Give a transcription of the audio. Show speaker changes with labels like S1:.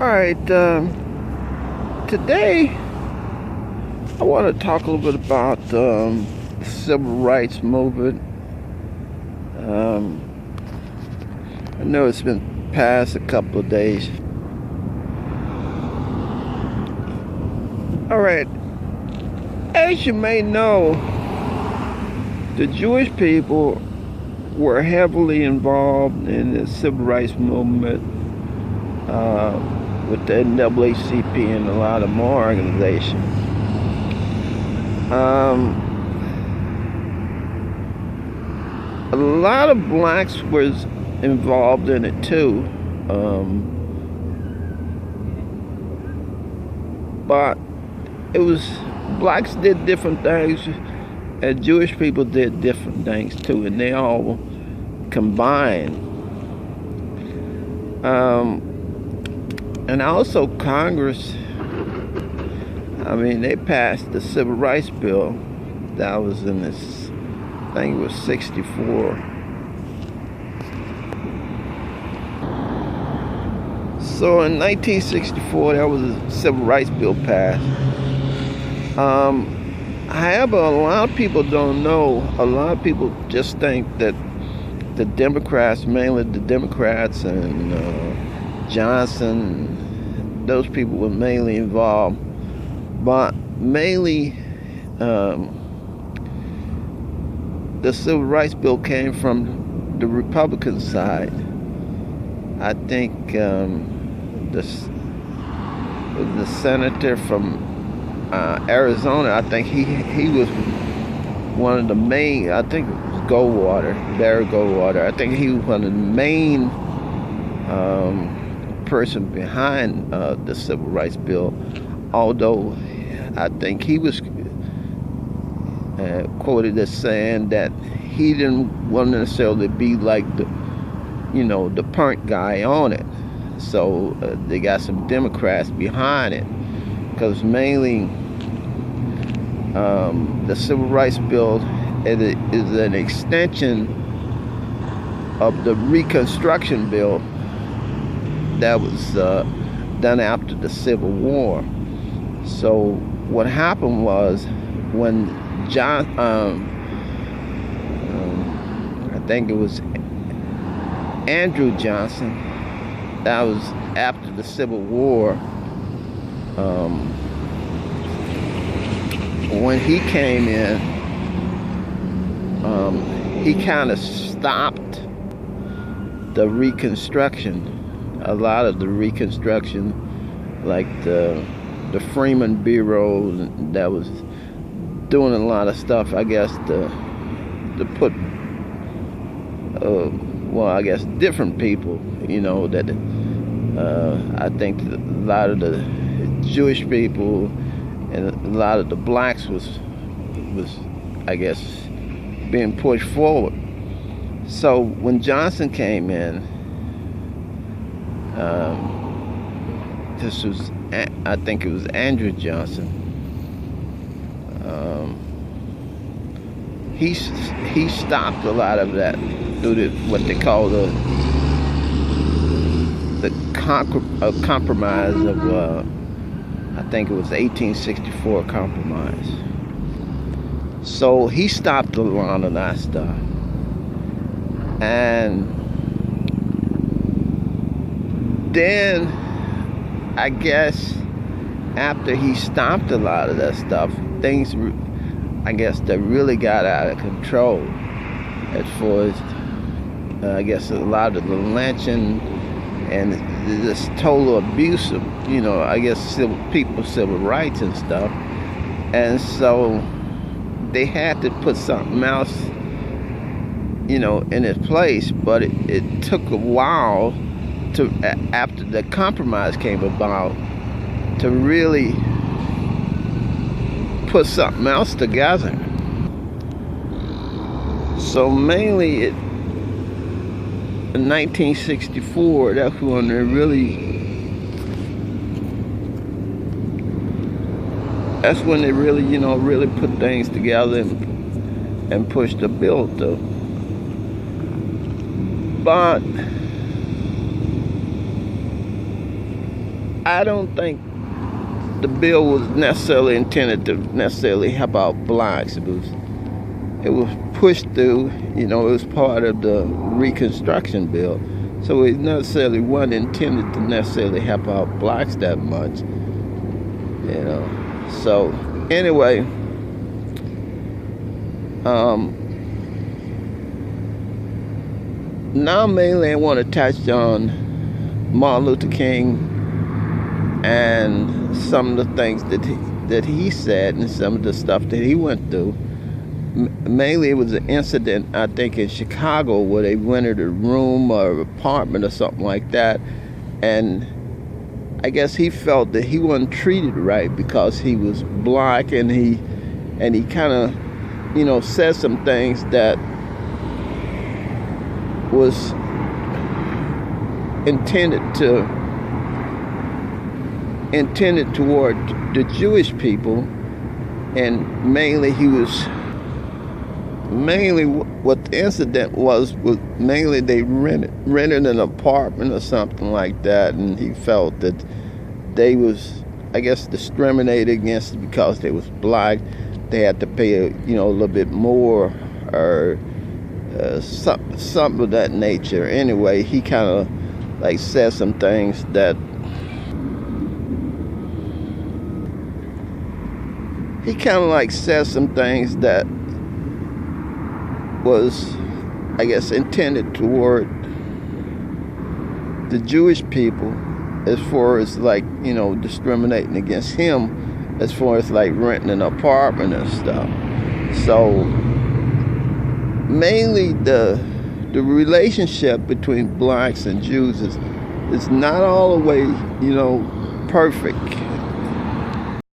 S1: All right, today I want to talk a little bit about the civil rights movement. I know it's been past a couple of days. All right, as you may know, the Jewish people were heavily involved in the civil rights movement with the NAACP and a lot of more organizations. A lot of blacks was involved in it too, but it was blacks did different things and Jewish people did different things too, and they all combined. And also Congress, they passed the Civil Rights Bill that was in this, I think it was 64. So in 1964, there was a Civil Rights Bill passed. However, a lot of people don't know, a lot of people just think that the Democrats, mainly the Democrats and Johnson, those people were mainly involved, but mainly the Civil Rights Bill came from the Republican side. I think the senator from Arizona, I think he was one of the main, I think it was Barry Goldwater. I think he was one of the main person behind the Civil Rights Bill, although I think he was quoted as saying that he didn't want to necessarily be like the punk guy on it. So they got some Democrats behind it, because mainly the Civil Rights Bill is an extension of the Reconstruction Bill that was done after the Civil War. So what happened was when I think it was Andrew Johnson, that was after the Civil War, when he came in, he kind of stopped the Reconstruction. A lot of the Reconstruction, like the Freeman Bureau that was doing a lot of stuff, I guess, to put, I guess different people, that I think a lot of the Jewish people and a lot of the blacks was I guess being pushed forward. So when Johnson came in, this was, I think it was Andrew Johnson. He stopped a lot of that through what they call the compromise of, I think it was the 1864 compromise. So he stopped a lot of that stuff. And then, I guess, after he stopped a lot of that stuff, things, I guess, that really got out of control. As far as, I guess, a lot of the lynching and this total abuse of, I guess, civil rights and stuff. And so they had to put something else, in its place. But it took a while after the compromise came about, to really put something else together. So mainly in 1964, that's when they really really put things together and pushed the bill through. But I don't think the bill was necessarily intended to necessarily help out blacks. It was pushed through, it was part of the Reconstruction bill. So it necessarily wasn't intended to necessarily help out blacks that much, So anyway, now mainly I want to touch on Martin Luther King and some of the things that he said and some of the stuff that he went through. Mainly it was an incident, I think, in Chicago where they rented a room or apartment or something like that, and I guess he felt that he wasn't treated right because he was black, and he kind of said some things that was intended toward the Jewish people, and mainly what the incident was mainly they rented an apartment or something like that, and he felt that they was, I guess, discriminated against because they was black. They had to pay a little bit more, or something of that nature. Anyway, he kind of said some things that was, I guess, intended toward the Jewish people, as far as discriminating against him, as far as renting an apartment and stuff. So mainly the relationship between blacks and Jews is not all the way perfect.